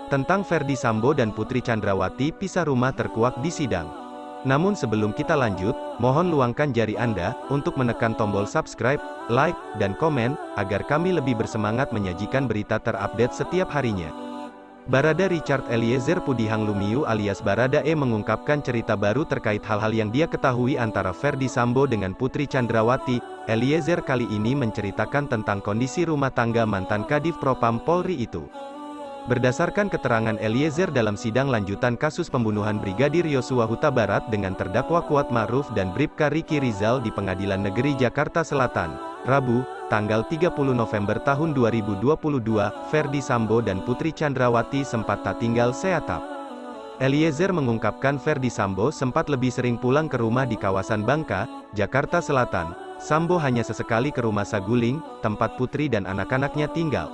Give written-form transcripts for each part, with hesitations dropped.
Tentang Ferdy Sambo dan Putri Chandrawati pisah rumah terkuak di sidang. Namun sebelum kita lanjut, mohon luangkan jari Anda, untuk menekan tombol subscribe, like, dan komen, agar kami lebih bersemangat menyajikan berita terupdate setiap harinya. Barada Richard Eliezer Pudihang Lumiu alias Baradae mengungkapkan cerita baru terkait hal-hal yang dia ketahui antara Ferdy Sambo dengan Putri Chandrawati. Eliezer kali ini menceritakan tentang kondisi rumah tangga mantan Kadif Propam Polri itu. Berdasarkan keterangan Eliezer dalam sidang lanjutan kasus pembunuhan Brigadir Yosua Huta Barat dengan terdakwa Kuat Ma'ruf dan Bribka Riki Rizal di Pengadilan Negeri Jakarta Selatan, Rabu, tanggal 30 November tahun 2022, Ferdy Sambo dan Putri Chandrawati sempat tak tinggal seatap. Eliezer mengungkapkan Ferdy Sambo sempat lebih sering pulang ke rumah di kawasan Bangka, Jakarta Selatan. Sambo hanya sesekali ke rumah Saguling, tempat Putri dan anak-anaknya tinggal.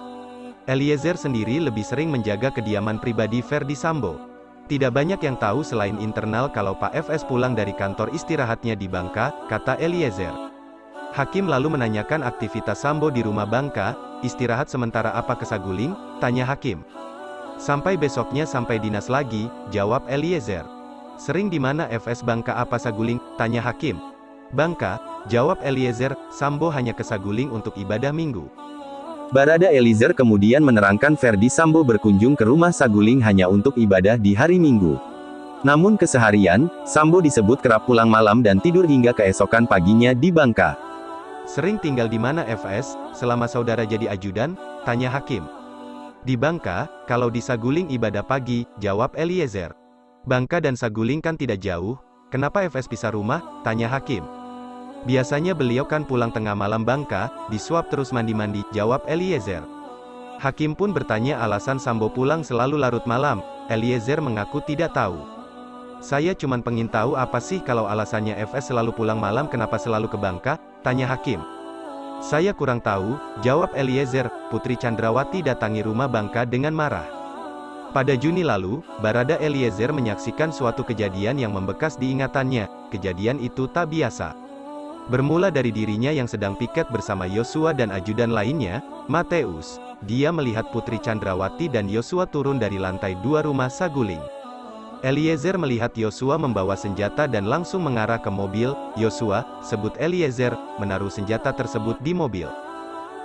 Eliezer sendiri lebih sering menjaga kediaman pribadi Ferdy Sambo. Tidak banyak yang tahu selain internal kalau Pak FS pulang dari kantor istirahatnya di Bangka, kata Eliezer. Hakim lalu menanyakan aktivitas Sambo di rumah Bangka, istirahat sementara apa ke Saguling, tanya Hakim. Sampai besoknya sampai dinas lagi, jawab Eliezer. Sering di mana FS Bangka apa Saguling, tanya Hakim. Bangka, jawab Eliezer, Sambo hanya ke Saguling untuk ibadah minggu. Barada Eliezer kemudian menerangkan Ferdy Sambo berkunjung ke rumah Saguling hanya untuk ibadah di hari Minggu. Namun keseharian, Sambo disebut kerap pulang malam dan tidur hingga keesokan paginya di Bangka. Sering tinggal di mana FS, selama saudara jadi ajudan, tanya Hakim. Di Bangka, kalau di Saguling ibadah pagi, jawab Eliezer. Bangka dan Saguling kan tidak jauh, kenapa FS pisah rumah, tanya Hakim. Biasanya beliau kan pulang tengah malam Bangka, disuap terus mandi-mandi, jawab Eliezer. Hakim pun bertanya alasan Sambo pulang selalu larut malam. Eliezer mengaku tidak tahu. Saya cuman pengen tahu apa sih kalau alasannya FS selalu pulang malam kenapa selalu ke Bangka, tanya Hakim. Saya kurang tahu, jawab Eliezer. Putri Chandrawati datangi rumah Bangka dengan marah. Pada Juni lalu, Barada Eliezer menyaksikan suatu kejadian yang membekas di ingatannya. Kejadian itu tak biasa. Bermula dari dirinya yang sedang piket bersama Yosua dan ajudan lainnya, Mateus. Dia melihat Putri Chandrawati dan Yosua turun dari lantai 2 rumah Saguling. Eliezer melihat Yosua membawa senjata dan langsung mengarah ke mobil. Yosua, sebut Eliezer, menaruh senjata tersebut di mobil.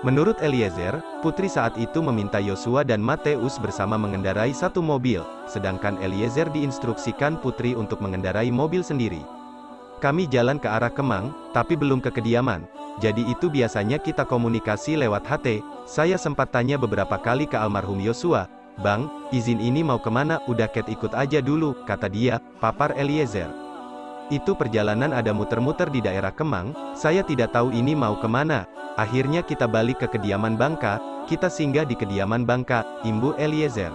Menurut Eliezer, Putri saat itu meminta Yosua dan Mateus bersama mengendarai satu mobil, sedangkan Eliezer diinstruksikan Putri untuk mengendarai mobil sendiri. Kami jalan ke arah Kemang, tapi belum ke kediaman. Jadi itu biasanya kita komunikasi lewat HT. Saya sempat tanya beberapa kali ke almarhum Yosua. Bang, izin ini mau kemana? Udah Ket ikut aja dulu, kata dia, papar Eliezer. Itu perjalanan ada muter-muter di daerah Kemang, saya tidak tahu ini mau kemana. Akhirnya kita balik ke kediaman Bangka, kita singgah di kediaman Bangka, imbu Eliezer.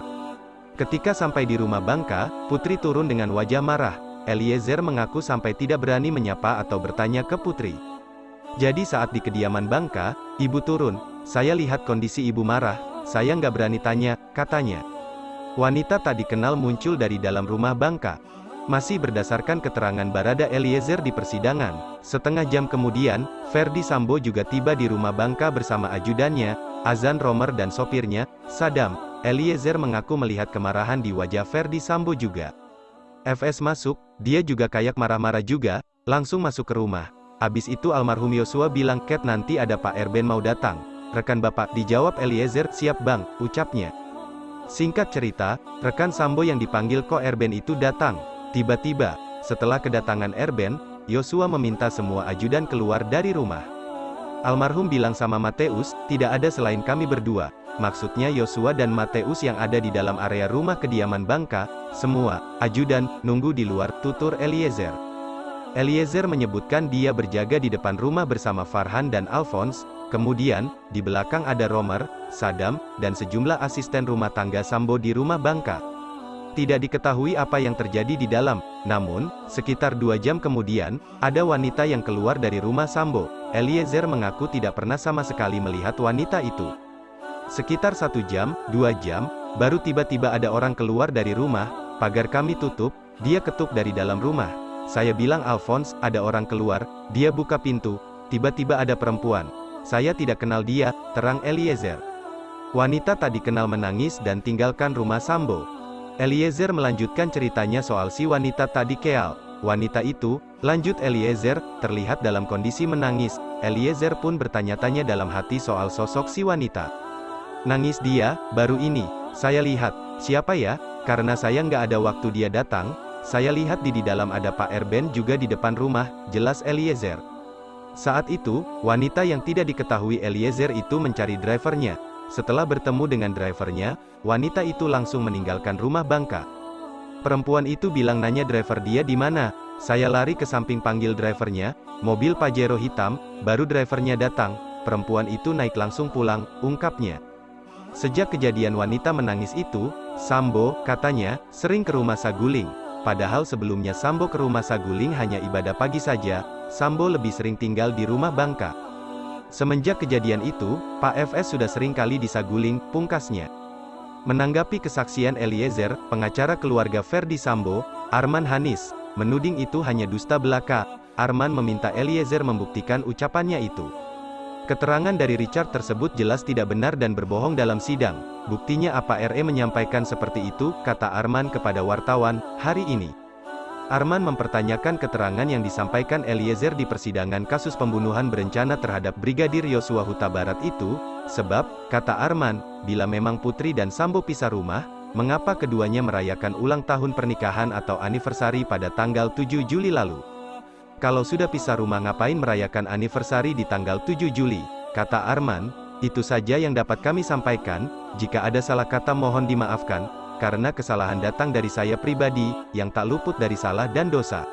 Ketika sampai di rumah Bangka, Putri turun dengan wajah marah. Eliezer mengaku sampai tidak berani menyapa atau bertanya ke Putri. Jadi saat di kediaman Bangka, ibu turun, saya lihat kondisi ibu marah, saya nggak berani tanya, katanya. Wanita tak dikenal muncul dari dalam rumah Bangka. Masih berdasarkan keterangan Barada Eliezer di persidangan, setengah jam kemudian, Ferdy Sambo juga tiba di rumah Bangka bersama ajudannya, Azan Romer dan sopirnya, Sadam. Eliezer mengaku melihat kemarahan di wajah Ferdy Sambo juga. FS masuk, dia juga kayak marah-marah juga, langsung masuk ke rumah. Abis itu almarhum Yosua bilang, Ket nanti ada Pak Erben mau datang. Rekan bapak, dijawab Eliezer, siap bang, ucapnya. Singkat cerita, rekan Sambo yang dipanggil Ko Erben itu datang. Tiba-tiba, setelah kedatangan Erben, Yosua meminta semua ajudan keluar dari rumah. Almarhum bilang sama Mateus, tidak ada selain kami berdua. Maksudnya Yosua dan Mateus yang ada di dalam area rumah kediaman Bangka, semua, ajudan, nunggu di luar, tutur Eliezer. Eliezer menyebutkan dia berjaga di depan rumah bersama Farhan dan Alphonse, kemudian, di belakang ada Romer, Sadam, dan sejumlah asisten rumah tangga Sambo di rumah Bangka. Tidak diketahui apa yang terjadi di dalam, namun, sekitar 2 jam kemudian, ada wanita yang keluar dari rumah Sambo. Eliezer mengaku tidak pernah sama sekali melihat wanita itu. Sekitar 1 jam, 2 jam, baru tiba-tiba ada orang keluar dari rumah, pagar kami tutup, dia ketuk dari dalam rumah. Saya bilang Alphonse, ada orang keluar, dia buka pintu, tiba-tiba ada perempuan. Saya tidak kenal dia, terang Eliezer. Wanita tak dikenal menangis dan tinggalkan rumah Sambo. Eliezer melanjutkan ceritanya soal si wanita tak dikenal. Wanita itu, lanjut Eliezer, terlihat dalam kondisi menangis. Eliezer pun bertanya-tanya dalam hati soal sosok si wanita. Nangis dia, baru ini, saya lihat, siapa ya? Karena saya nggak ada waktu dia datang, saya lihat di dalam ada Pak Erben juga di depan rumah, jelas Eliezer. Saat itu, wanita yang tidak diketahui Eliezer itu mencari drivernya. Setelah bertemu dengan drivernya, wanita itu langsung meninggalkan rumah Bangka. Perempuan itu bilang nanya driver dia di mana. Saya lari ke samping panggil drivernya, mobil Pajero hitam, baru drivernya datang. Perempuan itu naik langsung pulang, ungkapnya. Sejak kejadian wanita menangis itu, Sambo, katanya, sering ke rumah Saguling. Padahal sebelumnya Sambo ke rumah Saguling hanya ibadah pagi saja, Sambo lebih sering tinggal di rumah Bangka. Semenjak kejadian itu, Pak FS sudah sering kali di Saguling, pungkasnya. Menanggapi kesaksian Eliezer, pengacara keluarga Ferdi Sambo, Arman Hanis, menuding itu hanya dusta belaka. Arman meminta Eliezer membuktikan ucapannya itu. Keterangan dari Richard tersebut jelas tidak benar dan berbohong dalam sidang. Buktinya apa RE menyampaikan seperti itu, kata Arman kepada wartawan, hari ini. Arman mempertanyakan keterangan yang disampaikan Eliezer di persidangan kasus pembunuhan berencana terhadap Brigadir Yosua Huta Barat itu, sebab, kata Arman, bila memang Putri dan Sambo pisah rumah, mengapa keduanya merayakan ulang tahun pernikahan atau anniversary pada tanggal 7 Juli lalu? Kalau sudah pisah rumah ngapain merayakan anniversary di tanggal 7 Juli? Kata Arman, itu saja yang dapat kami sampaikan, jika ada salah kata mohon dimaafkan, karena kesalahan datang dari saya pribadi, yang tak luput dari salah dan dosa.